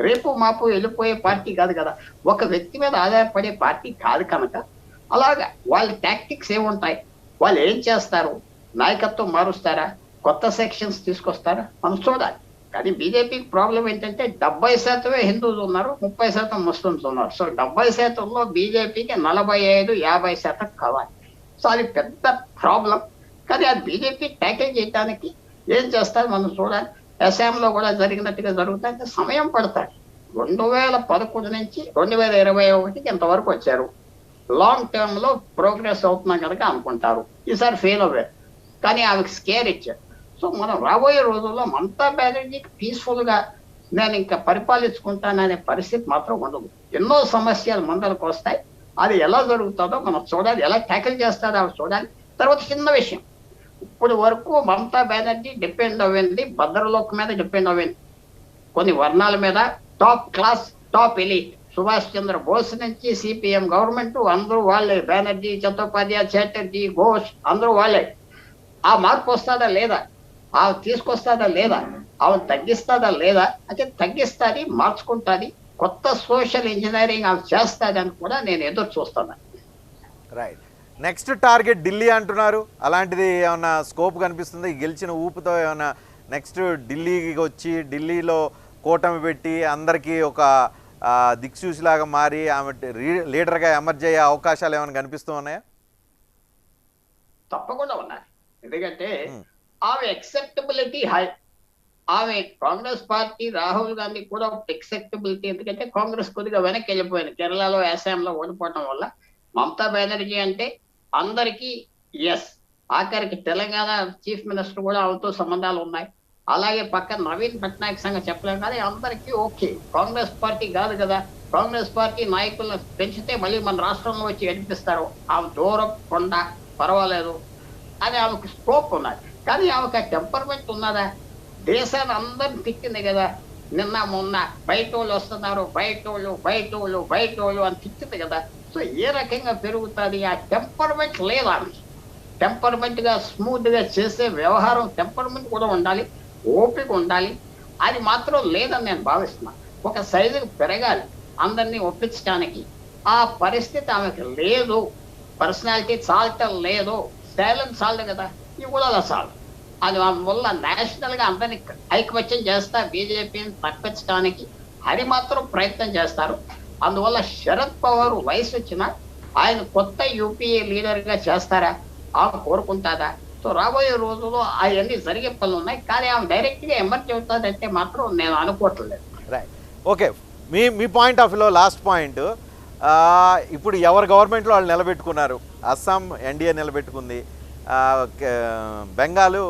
రేపు మాపు వెళ్ళిపోయే పార్టీ కాదు కదా, ఒక వ్యక్తి మీద ఆధారపడే పార్టీ కాదు కనుక అలాగా వాళ్ళ టాక్టిక్స్ ఏముంటాయి, వాళ్ళు ఏం చేస్తారు, నాయకత్వం మారుస్తారా, కొత్త సెక్షన్స్ తీసుకొస్తారా మనం చూడాలి. కానీ బీజేపీకి ప్రాబ్లం ఏంటంటే 70% హిందువులు ఉన్నారు, 30% ముస్లిమ్స్ ఉన్నారు. సో 70%లో బీజేపీకి 45-50% కావాలి. సో అది పెద్ద ప్రాబ్లం. కానీ అది బీజేపీ ట్యాకిల్ చేయడానికి ఏం చేస్తారు మనం చూడాలి. అస్సాంలో కూడా జరిగినట్టుగా జరుగుతాయి, సమయం పడతాయి. 2011 నుంచి 2021 ఇంతవరకు వచ్చారు. లాంగ్ టర్మ్ లో ప్రోగ్రెస్ అవుతున్నాం కనుక అనుకుంటారు, ఈసారి ఫెయిల్ అవ్వారు. కానీ ఆమెకు స్కేర్ ఇచ్చారు. సో మనం రాబోయే రోజుల్లో మమతా బెనర్జీకి పీస్ఫుల్ గా నేను ఇంకా పరిపాలించుకుంటాననే పరిస్థితి మాత్రం ఉండదు. ఎన్నో సమస్యలు ముందరకు వస్తాయి. అది ఎలా జరుగుతుందో మనం చూడాలి, ఎలా ట్యాకిల్ చేస్తారో అవి చూడాలి. తర్వాత చిన్న విషయం, ఇప్పుడు వరకు మమతా బెనర్జీ డిపెండ్ అవ్వింది భద్రలోక్ మీద, డిపెండ్ అవ్వింది కొన్ని వర్ణాల మీద. Top class, top elite, Subhash Chandra Bose నుంచి సిపిఎం గవర్నమెంట్ అందరూ వాళ్ళే. బెనర్జీ, చట్టోపాధ్యాయ, చటర్జీ, ఘోష్ అందరూ వాళ్ళే. ఆ మార్పు వస్తుందా లేదా, ఆమె తీసుకొస్తుందా లేదా, ఆమె తగ్గిస్తుందా లేదా అంటే తగ్గిస్తుంది, మార్చుకుంటుంది, కొత్త సోషల్ ఇంజనీరింగ్ ఆమె చేస్తుంది అని కూడా నేను ఎదురు చూస్తున్నాను. రైట్. నెక్స్ట్ టార్గెట్ ఢిల్లీ అంటున్నారు, అలాంటిది ఏమన్నా స్కోప్ కనిపిస్తుంది? గెలిచిన ఊపుతో ఏమన్నా నెక్స్ట్ ఢిల్లీకి వచ్చి ఢిల్లీలో కూటమి పెట్టి అందరికీ ఒక దిక్సూచిలాగా మారి ఆమె లీడర్గా ఎమర్జ్ అయ్యే అవకాశాలు ఏమైనా కనిపిస్తూ ఉన్నాయా? తప్పకుండా ఉన్నాయి. ఎందుకంటే ఆమె ఎక్సెప్టబిలిటీ హై. ఆమె కాంగ్రెస్ పార్టీ, రాహుల్ గాంధీ కూడా ఎక్సెప్టబిలిటీ, ఎందుకంటే కాంగ్రెస్ కొద్దిగా వెనక్కి వెళ్ళిపోయింది కేరళలో, అస్సాంలో ఓడిపోవడం వల్ల. మమతా బెనర్జీ అంటే అందరికీ ఎస్. ఆఖరికి తెలంగాణ చీఫ్ మినిస్టర్ కూడా ఆమెతో సంబంధాలు ఉన్నాయి. అలాగే పక్కన నవీన్ పట్నాయక్ సంగతి చెప్పలేం, కానీ అందరికీ ఓకే. కాంగ్రెస్ పార్టీ కాదు కదా, కాంగ్రెస్ పార్టీ నాయకులను పెంచితే మళ్ళీ మన రాష్ట్రంలో వచ్చి గెలిపిస్తారు, ఆమె దూరం కొండ పర్వాలేదు అని ఆమెకు స్కోప్ ఉన్నది. కానీ ఆమెకు ఆ టెంపర్మెంట్ ఉన్నదా? దేశాన్ని అందరిని తిట్టింది కదా, నిన్న మొన్న బయట వాళ్ళు వస్తున్నారు, బయట వాళ్ళు అని తిట్టింది కదా. సో ఏ రకంగా పెరుగుతుంది? ఆ టెంపర్మెంట్ లేదు ఆమెకి. టెంపర్మెంట్ గా స్మూత్ గా చేసే వ్యవహారం, టెంపర్మెంట్ కూడా ఉండాలి, ఓపిక ఉండాలి. అది మాత్రం లేదని నేను భావిస్తున్నాను. ఒక సైజుకి పెరగాలి అందరినీ ఒప్పించడానికి, ఆ పరిస్థితి ఆమెకు లేదు. పర్సనాలిటీ చాలటం లేదు, సైలెన్స్ చాలదు కదా, ఇవి కూడా అలా చాలు. అది వల్ల నేషనల్ గా అందరినీ ఐకమత్యం చేస్తా బీజేపీని తప్పించడానికి అది మాత్రం ప్రయత్నం చేస్తారు. అందువల్ల శరద్ పవార్ వయసు వచ్చినా ఆయన కొత్త యూపీఏ లీడర్ గా చేస్తారా, ఆమె కోరుకుంటారా? సో రాబోయే రోజుల్లో అవన్నీ జరిగే పనులు ఉన్నాయి. కానీ ఆమె డైరెక్ట్ గా ఎమర్జ్ అవుతుందంటే మాత్రం నేను అనుకోవట్లేదు. Right, okay. మీ పాయింట్ ఆఫ్ వ్యూలో లాస్ట్ పాయింట్, ఇప్పుడు ఎవరు గవర్నమెంట్లో వాళ్ళు నిలబెట్టుకున్నారు. అస్సాం ఎన్డీఏ నిలబెట్టుకుంది, బెంగాలు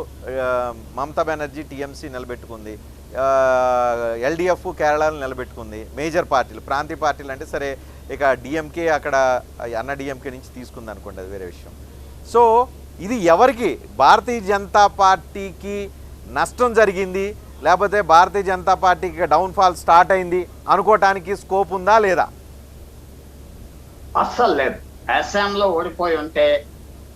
మమతా బెనర్జీ టీఎంసీ నిలబెట్టుకుంది, ఎల్డిఎఫ్ కేరళను నిలబెట్టుకుంది. మేజర్ పార్టీలు, ప్రాంతీయ పార్టీలు అంటే సరే, ఇక డిఎంకే అక్కడ అన్న డిఎంకే నుంచి తీసుకుంది అనుకోండి, అది వేరే విషయం. సో ఇది ఎవరికి, భారతీయ జనతా పార్టీకి నష్టం జరిగింది, లేకపోతే భారతీయ జనతా పార్టీకి డౌన్ఫాల్ స్టార్ట్ అయింది అనుకోవటానికి స్కోప్ ఉందా లేదా? అస్సలు లేదు. అస్సాంలో ఓడిపోయి ఉంటే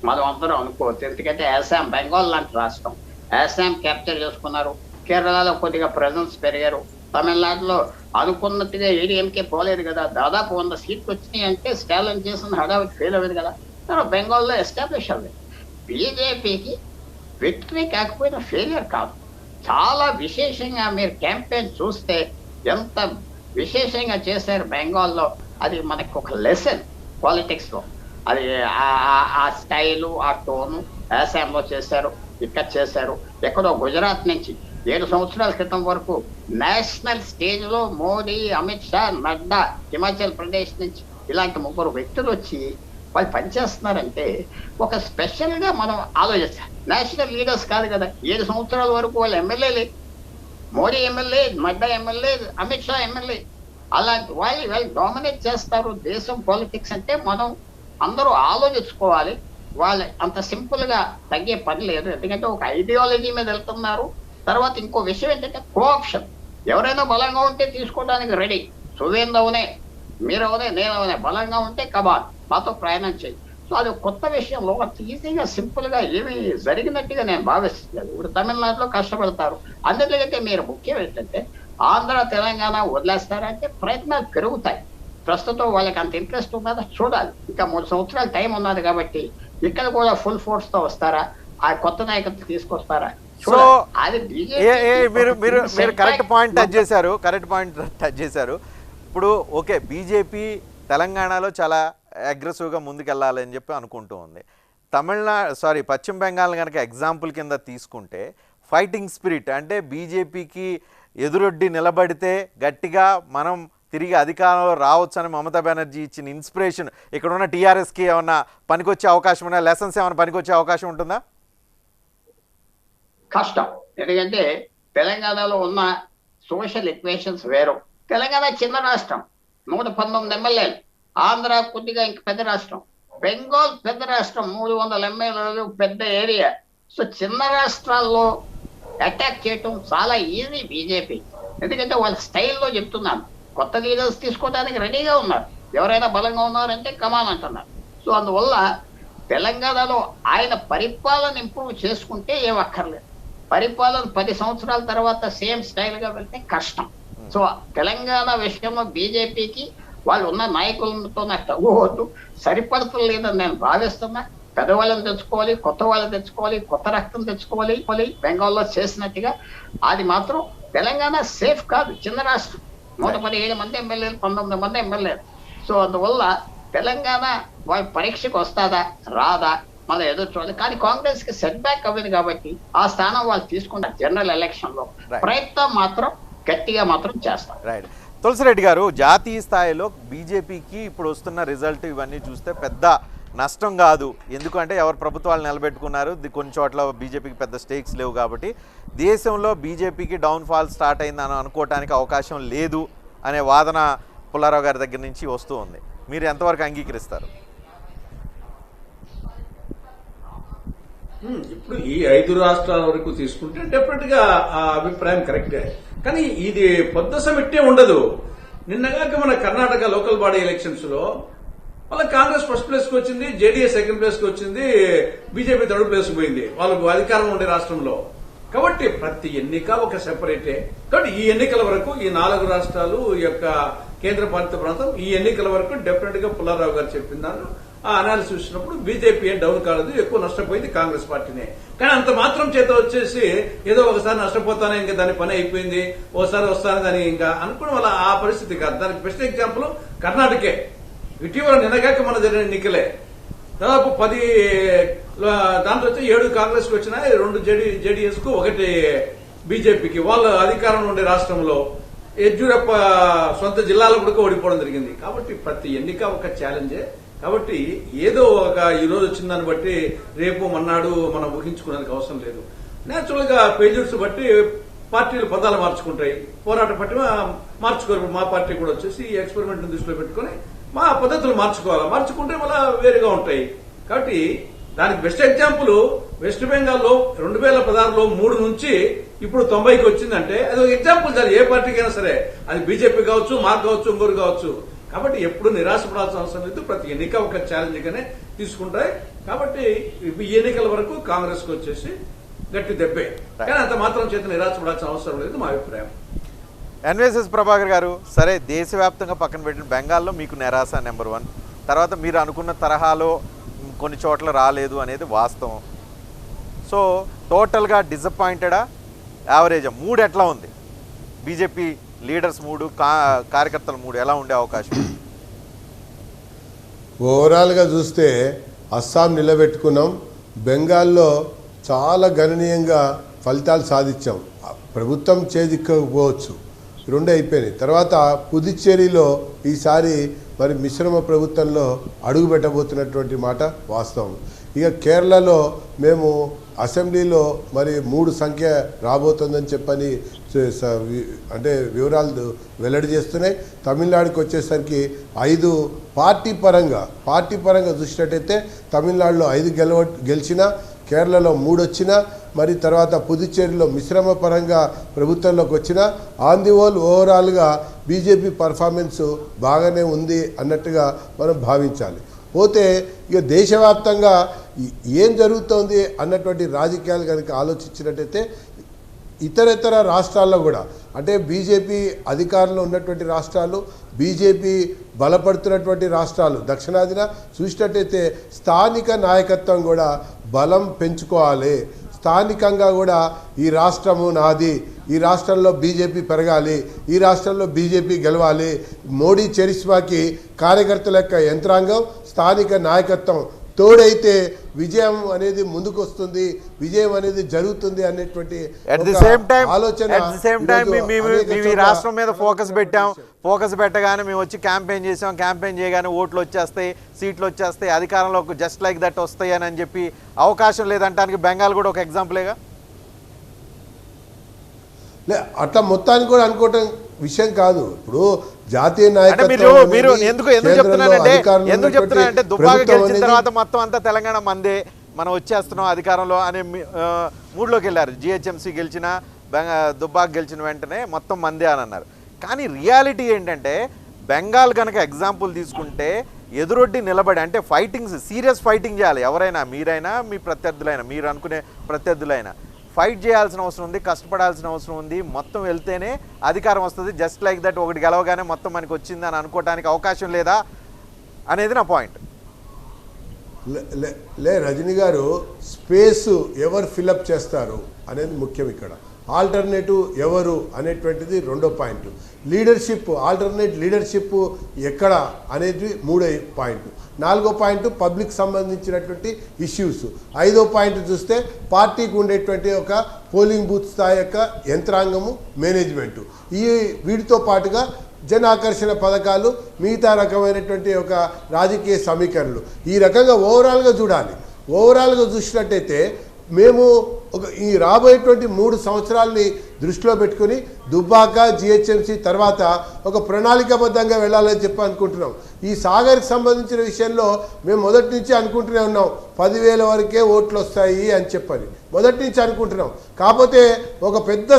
మనం అందరం అనుకోవచ్చు, ఎందుకంటే అస్సాం బెంగాల్ లాంటి రాష్ట్రం. అస్సాం క్యాప్చర్ చేసుకున్నారు, కేరళలో కొద్దిగా ప్రెజెన్స్ పెరిగారు, తమిళనాడులో అనుకున్నట్టుగా ఏడీఎంకే పోలేదు కదా, దాదాపు 100 సీట్లు వచ్చినాయి అంటే స్టాలిన్ చేసిన హడావిడి ఫెయిల్ అవ్వదు కదా. తర్వాత బెంగాల్లో ఎస్టాబ్లిష్ అవ్వాలి. బీజేపీకి విక్టరీ కాకపోయినా ఫెయిలియర్ కాదు. చాలా విశేషంగా మీరు క్యాంపెయిన్ చూస్తే ఎంత విశేషంగా చేశారు బెంగాల్లో, అది మనకు ఒక లెసన్ పాలిటిక్స్లో. అది ఆ స్టైలు, ఆ టోను అస్సాంలో చేశారు, ఇక్కడ చేశారు. ఎక్కడో గుజరాత్ నుంచి 7 సంవత్సరాల క్రితం వరకు నేషనల్ స్టేజ్లో మోడీ, అమిత్ షా, నడ్డా, హిమాచల్ ప్రదేశ్ నుంచి ఇలాంటి 3 వ్యక్తులు వచ్చి వాళ్ళు పనిచేస్తున్నారంటే ఒక స్పెషల్గా మనం ఆలోచిస్తాం. నేషనల్ లీడర్స్ కాదు కదా, 7 సంవత్సరాల వరకు వాళ్ళు ఎమ్మెల్యేలే. Modi MLA, Nadda MLA, Amit Shah MLA. అలాంటి వాళ్ళు డామినేట్ చేస్తారు దేశం పాలిటిక్స్ అంటే మనం అందరూ ఆలోచించుకోవాలి. వాళ్ళు అంత సింపుల్ గా తగ్గే పని లేదు, ఎందుకంటే ఒక ఐడియాలజీ మీద వెళ్తున్నారు. తర్వాత ఇంకో విషయం ఏంటంటే కోఆప్షన్. ఎవరైనా బలంగా ఉంటే తీసుకోవడానికి రెడీ. సువేందవునే, మీరవనే, నేనవనే, బలంగా ఉంటే కబాన్ మాతో ప్రయాణం చేయి. సో అది కొత్త విషయంలో అంత ఈజీగా సింపుల్ గా ఏమి జరిగినట్టుగా నేను భావిస్తున్నాను. ఇప్పుడు తమిళనాడులో కష్టపడతారు. అందుకంటే మీరు ముఖ్యం ఏంటంటే ఆంధ్ర, తెలంగాణ వదిలేస్తారంటే ప్రయత్నాలు పెరుగుతాయి. ప్రస్తుతం వాళ్ళకి అంత ఇంట్రెస్ట్ ఉన్నదో చూడాలి. ఇంకా 3 సంవత్సరాలు టైం ఉన్నది కాబట్టి ఇక్కడ కూడా ఫుల్ ఫోర్స్ తో వస్తారా, ఆ కొత్త నాయకత్వం తీసుకొస్తారా సో మీరు కరెక్ట్ పాయింట్ టచ్ చేశారు. ఇప్పుడు ఓకే, బీజేపీ తెలంగాణలో చాలా అగ్రెసివ్గా ముందుకెళ్ళాలని చెప్పి అనుకుంటూ ఉంది. పశ్చిమ బెంగాల్ కనుక ఎగ్జాంపుల్ కింద తీసుకుంటే ఫైటింగ్ స్పిరిట్ అంటే బీజేపీకి ఎదురొడ్డి నిలబడితే గట్టిగా మనం తిరిగి అధికారంలో రావచ్చని మమతా బెనర్జీ ఇచ్చిన ఇన్స్పిరేషన్ ఇక్కడ ఉన్న టీఆర్ఎస్కి ఏమన్నా పనికొచ్చే అవకాశం ఉన్నా, లెసన్స్ ఏమైనా పనికొచ్చే అవకాశం ఉంటుందా? కష్టం. ఎందుకంటే తెలంగాణలో ఉన్న సోషల్ ఈక్వేషన్స్ వేరు. తెలంగాణ చిన్న రాష్ట్రం, 119 ఎమ్మెల్యేలు. ఆంధ్ర కొద్దిగా ఇంక పెద్ద రాష్ట్రం. బెంగాల్ పెద్ద రాష్ట్రం, 300 ఎమ్మెల్యేలు, పెద్ద ఏరియా. సో చిన్న రాష్ట్రాల్లో అటాక్ చేయటం చాలా ఈజీ బీజేపీ. ఎందుకంటే వాళ్ళ స్టైల్లో చెప్తున్నాను, కొత్త లీడర్స్ తీసుకోవడానికి రెడీగా ఉన్నారు. ఎవరైనా బలంగా ఉన్నారంటే కమాన్ అంటున్నారు. సో అందువల్ల తెలంగాణలో ఆయన పరిపాలన ఇంప్రూవ్ చేసుకుంటే ఏం అక్కర్లేదు. పరిపాలన 10 సంవత్సరాల తర్వాత సేమ్ స్టైల్గా వెళ్తే కష్టం. సో తెలంగాణ విషయంలో బీజేపీకి వాళ్ళు ఉన్న నాయకులతో నాకు తగ్గువద్దు, సరిపడతలేదని నేను భావిస్తున్నా. పెద్దవాళ్ళని తెచ్చుకోవాలి, కొత్త వాళ్ళని తెచ్చుకోవాలి, కొత్త రక్తం తెచ్చుకోవాలి. బెంగాల్లో చేసినట్టుగా అది మాత్రం తెలంగాణ సేఫ్ కాదు. చిన్న రాష్ట్రం, 117 మంది ఎమ్మెల్యేలు, 19 మంది ఎమ్మెల్యేలు. సో అందువల్ల తెలంగాణ వాళ్ళ పరీక్షకు వస్తుందా రాదా మనం ఎదురు చూడాలి. కానీ కాంగ్రెస్ కి సెట్ బ్యాక్ అవ్వదు కాబట్టి ఆ స్థానం వాళ్ళు తీసుకుంటారు. జనరల్ ఎలక్షన్ లో ప్రయత్నం మాత్రం గట్టిగా మాత్రం చేస్తారు. రైట్. తులసిరెడ్డి గారు, జాతీయ స్థాయిలో బీజేపీకి ఇప్పుడు వస్తున్న రిజల్ట్ ఇవన్నీ చూస్తే పెద్ద నష్టం కాదు. ఎందుకంటే ఎవరు ప్రభుత్వాలు నిలబెట్టుకున్నారు, కొన్ని చోట్ల బీజేపీకి పెద్ద స్టేక్స్ లేవు కాబట్టి దేశంలో బీజేపీకి డౌన్ఫాల్ స్టార్ట్ అయిందని అనుకోవడానికి అవకాశం లేదు అనే వాదన పుల్లారావు గారి దగ్గర నుంచి వస్తూ ఉంది. మీరు ఎంతవరకు అంగీకరిస్తారు? ఇప్పుడు ఈ 5 రాష్ట్రాల వరకు తీసుకుంటే డెఫినెట్ గా ఆ అభిప్రాయం కరెక్టే. కానీ ఇది పొద్దు సమిట్టే ఉండదు. నిన్నగాక మన కర్ణాటక లోకల్ బాడీ ఎలక్షన్స్ లో వాళ్ళ కాంగ్రెస్ ఫస్ట్ ప్లేస్ కి వచ్చింది, జేడీఎస్ సెకండ్ ప్లేస్ కి వచ్చింది, బీజేపీ థర్డ్ ప్లేస్ కి పోయింది వాళ్ళకు అధికారం ఉండే రాష్ట్రంలో. కాబట్టి ప్రతి ఎన్నిక ఒక సెపరేటే. కాబట్టి ఈ ఎన్నికల వరకు ఈ 4 రాష్ట్రాలు ఈ యొక్క కేంద్ర పాలిత ప్రాంతం ఈ ఎన్నికల వరకు డెఫినెట్ గా పుల్లారావు గారు చెప్పినారు. ఆ అనాలిసిస్ చూసినప్పుడు బీజేపీ ఏం డౌన్ కాలేదు, ఎక్కువ నష్టపోయింది కాంగ్రెస్ పార్టీనే. కానీ అంత మాత్రం చేత వచ్చేసి ఏదో ఒకసారి నష్టపోతానే ఇంకా దాని పని అయిపోయింది, ఓసారి వస్తానే దాన్ని ఇంకా అనుకోవడం వల్ల ఆ పరిస్థితి కాదు. దానికి బెస్ట్ ఎగ్జాంపుల్ కర్ణాటకే. ఇటీవల నిన్నగాక మన జరిగిన ఎన్నికలే దాదాపు 10 దాంట్లో వచ్చి 7 కాంగ్రెస్ కు వచ్చినాయి, 2 జేడీఎస్ కు, 1 బీజేపీకి. వాళ్ళు అధికారంలో ఉండే రాష్ట్రంలో యడ్యూరప్ప సొంత జిల్లాలో కూడా ఓడిపోవడం జరిగింది. కాబట్టి ప్రతి ఎన్నిక ఒక ఛాలెంజే. కాబట్టి ఏదో ఒక ఈ రోజు వచ్చిందాన్ని బట్టి రేపు మన్నాడు మనం ఊహించుకోవడానికి అవసరం లేదు. నేచురల్ గా పేజెస్ బట్టి పార్టీలు పదాలు మార్చుకుంటాయి, పోరాట పట్టి మార్చుకోరు. మా పార్టీ కూడా వచ్చేసి ఈ ఎక్స్పెరిమెంట్ దృష్టిలో పెట్టుకుని మా పద్ధతులు మార్చుకోవాలి, మార్చుకుంటే మళ్ళా వేరుగా ఉంటాయి. కాబట్టి దానికి బెస్ట్ ఎగ్జాంపుల్ వెస్ట్ బెంగాల్లో 2016లో 3 నుంచి ఇప్పుడు 90కి వచ్చిందంటే అది ఒక ఎగ్జాంపుల్. సార్ ఏ పార్టీకైనా సరే, అది బీజేపీ కావచ్చు, మాకు కావచ్చు, ఇంకోరు కావచ్చు. కాబట్టి ఎప్పుడు నిరాశపడాల్సిన అవసరం లేదు. ప్రతి ఎన్నిక ఒక ఛాలెంజ్ గానే తీసుకుంటాయి. కాబట్టి ఈ ఎన్నికల వరకు కాంగ్రెస్ కు వచ్చేసి గట్టి దెబ్బే. కానీ అంత మాత్రం చేత నిరాశపడాల్సిన అవసరం లేదు మా అభిప్రాయం. ఎన్విఎస్ఎస్ ప్రభాకర్ గారు, సరే దేశవ్యాప్తంగా పక్కన పెట్టిన బెంగాల్లో మీకు నిరాశ నెంబర్ 1, తర్వాత మీరు అనుకున్న తరహాలో కొన్ని చోట్ల రాలేదు అనేది వాస్తవం. సో టోటల్గా డిసప్పాయింటెడా, యావరేజా? మూడు ఎట్లా ఉంది? బీజేపీ లీడర్స్ మూడు, కార్యకర్తల మూడు ఎలా ఉండే అవకాశం? ఓవరాల్గా చూస్తే అస్సాం నిలబెట్టుకున్నాం, బెంగాల్లో చాలా గణనీయంగా ఫలితాలు సాధించాం. ప్రభుత్వం చేదిక్కకపోవచ్చు, రెండే అయిపోయినాయి. తర్వాత పుదుచ్చేరిలో ఈసారి మరి మిశ్రమ ప్రభుత్వంలో అడుగు పెట్టబోతున్నటువంటి మాట వాస్తవం. ఇక కేరళలో మేము అసెంబ్లీలో మరి 3 సంఖ్య రాబోతుందని చెప్పని అంటే వివరాలు వెల్లడి చేస్తున్నాయి. తమిళనాడుకి వచ్చేసరికి 5 పార్టీ పరంగా చూసినట్టయితే తమిళనాడులో 5 గెలిచినా, కేరళలో 3 వచ్చినా, మరి తర్వాత పుదుచ్చేరిలో మిశ్రమ పరంగా ప్రభుత్వంలోకి వచ్చినా ఆన్ ది హోల్ ఓవరాల్గా బీజేపీ పర్ఫార్మెన్స్ బాగానే ఉంది అన్నట్టుగా మనం భావించాలి. పోతే ఇక దేశవ్యాప్తంగా ఏం జరుగుతోంది అన్నటువంటి రాజకీయాలు కనుక ఆలోచించినట్టయితే ఇతర రాష్ట్రాల్లో కూడా అంటే బీజేపీ అధికారంలో ఉన్నటువంటి రాష్ట్రాలు, బీజేపీ బలపడుతున్నటువంటి రాష్ట్రాలు దక్షిణాదిన చూసినట్టయితే స్థానిక నాయకత్వం కూడా బలం పెంచుకోవాలి. స్థానికంగా కూడా ఈ రాష్ట్రము నాది, ఈ రాష్ట్రంలో బీజేపీ పెరగాలి, ఈ రాష్ట్రంలో బీజేపీ గెలవాలి, మోడీ చరిష్మాకి కార్యకర్తల యొక్క యంత్రాంగం, స్థానిక నాయకత్వం తోడైతే విజయం అనేది ముందుకు వస్తుంది, విజయం అనేది జరుగుతుంది అనేటువంటి ఆలోచన. రాష్ట్రం మీద ఫోకస్ పెట్టగానే మేము వచ్చి క్యాంపెయిన్ చేసాం, క్యాంపెయిన్ చేయగానే ఓట్లు వచ్చేస్తాయి, సీట్లు వచ్చేస్తాయి, అధికారంలోకి జస్ట్ లైక్ దట్ వస్తాయి అని చెప్పి అవకాశం లేదంటానికి బెంగాల్ కూడా ఒక ఎగ్జాంపులేగా. అట్లా మొత్తానికి కూడా అనుకోవటం విషయం కాదు. ఇప్పుడు జాతీయ మీరు ఎందుకు చెప్తున్నానంటే దుబ్బాక గెలిచిన తర్వాత మొత్తం అంతా తెలంగాణ మందే, మనం వచ్చేస్తున్నాం అధికారంలో అనే మూడ్లోకి వెళ్ళారు. జిహెచ్ఎంసీ గెలిచిన, దుబ్బాక గెలిచిన వెంటనే మొత్తం మందే అని అన్నారు. కానీ రియాలిటీ ఏంటంటే బెంగాల్ కనుక ఎగ్జాంపుల్ తీసుకుంటే ఎదురొడ్డి నిలబడి అంటే సీరియస్ ఫైటింగ్ చేయాలి. ఎవరైనా, మీరైనా, మీ ప్రత్యర్థులైనా, మీరు అనుకునే ప్రత్యర్థులైనా ఫైట్ చేయాల్సిన అవసరం ఉంది, కష్టపడాల్సిన అవసరం ఉంది. మొత్తం వెళ్తేనే అధికారం వస్తుంది. జస్ట్ లైక్ దట్ ఒకటి గెలవగానే మొత్తం మనకి వచ్చింది అని అనుకోవడానికి అవకాశం లేదా అనేది నా పాయింట్. రజనీ గారు, స్పేస్ ఎవరు ఫిలప్ చేస్తారు అనేది ముఖ్యం ఇక్కడ. ఆల్టర్నేటివ్ ఎవరు అనేటువంటిది రెండో పాయింట్. లీడర్షిప్, ఆల్టర్నేట్ లీడర్షిప్ ఎక్కడ అనేది మూడో పాయింట్. నాలుగో పాయింట్ పబ్లిక్ సంబంధించినటువంటి ఇష్యూస్. ఐదో పాయింట్ చూస్తే పార్టీకి ఉండేటువంటి ఒక పోలింగ్ బూత్ స్థాయి యొక్క యంత్రాంగము, మేనేజ్మెంటు. వీటితో పాటుగా జన ఆకర్షణ పథకాలు, మిగతా రకమైనటువంటి ఒక రాజకీయ సమీకరణలు. ఈ రకంగా ఓవరాల్గా చూడాలి. ఓవరాల్గా చూసినట్టయితే మేము ఈ రాబోయేటువంటి 3 సంవత్సరాలని దృష్టిలో పెట్టుకుని దుబ్బాక, జిహెచ్ఎంసీ తర్వాత ఒక ప్రణాళికాబద్ధంగా వెళ్ళాలని చెప్పి అనుకుంటున్నాం. ఈ సాగర్కి సంబంధించిన విషయంలో మేము మొదటి నుంచి అనుకుంటూనే ఉన్నాం, 10,000 వరకే ఓట్లు వస్తాయి అని చెప్పని మొదటి నుంచి అనుకుంటున్నాం. కాకపోతే ఒక పెద్ద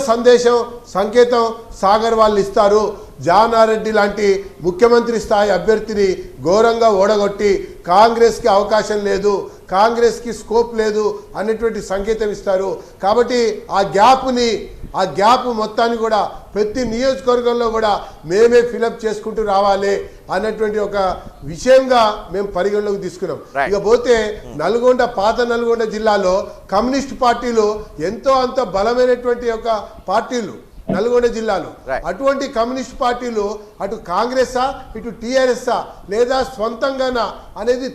సంకేతం సాగర్ వాళ్ళు ఇస్తారు. జానారెడ్డి లాంటి ముఖ్యమంత్రి స్థాయి అభ్యర్థిని ఘోరంగా ఓడగొట్టి కాంగ్రెస్కి అవకాశం లేదు, కాంగ్రెస్కి స్కోప్ లేదు అనేటువంటి సంకేతం ఇస్తారు. కాబట్టి ఆ గ్యాప్ మొత్తాన్ని కూడా ప్రతి నియోజకవర్గంలో కూడా మేమే ఫిలప్ చేసుకుంటూ రావాలి అన్నటువంటి ఒక విషయంగా మేము పరిగణలోకి తీసుకున్నాం. ఇకపోతే పాత నల్గొండ జిల్లాలో కమ్యూనిస్ట్ పార్టీలు ఎంతో అంత బలమైనటువంటి ఒక పార్టీలు నల్గొండ జిల్లాలో. అటువంటి కమ్యూనిస్ట్ పార్టీలు అటు కాంగ్రెసా, ఇటు టీఆర్ఎస్ఆ లేదా స్వంతంగానా అనేది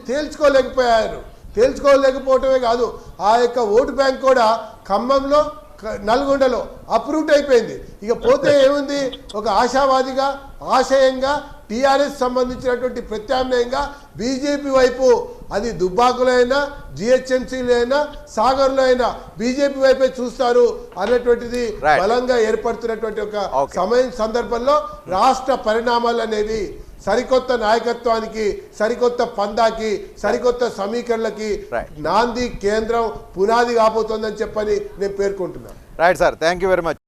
తేల్చుకోలేకపోవటమే కాదు, ఆ యొక్క ఓటు బ్యాంక్ కూడా ఖమ్మంలో, నల్గొండలో అప్రూవ్డ్ అయిపోయింది. ఇక పోతే ఏముంది, ఒక ఆశావాదిగా, ఆశయంగా టీఆర్ఎస్ సంబంధించినటువంటి ప్రత్యామ్నాయంగా బీజేపీ వైపు, అది దుబ్బాకులో అయినా, జిహెచ్ఎంసీలో అయినా, సాగర్లో అయినా బీజేపీ వైపే చూస్తారు అన్నటువంటిది బలంగా ఏర్పడుతున్నటువంటి ఒక సందర్భంలో రాష్ట్ర పరిణామాలు అనేవి సరికొత్త నాయకత్వానికి, సరికొత్త పందాకి, సరికొత్త సమీకరణలకి నాంది, కేంద్రం, పునాది కాబోతోందని చెప్పని నేను పేర్కొంటున్నాను. Right sir, thank you very much.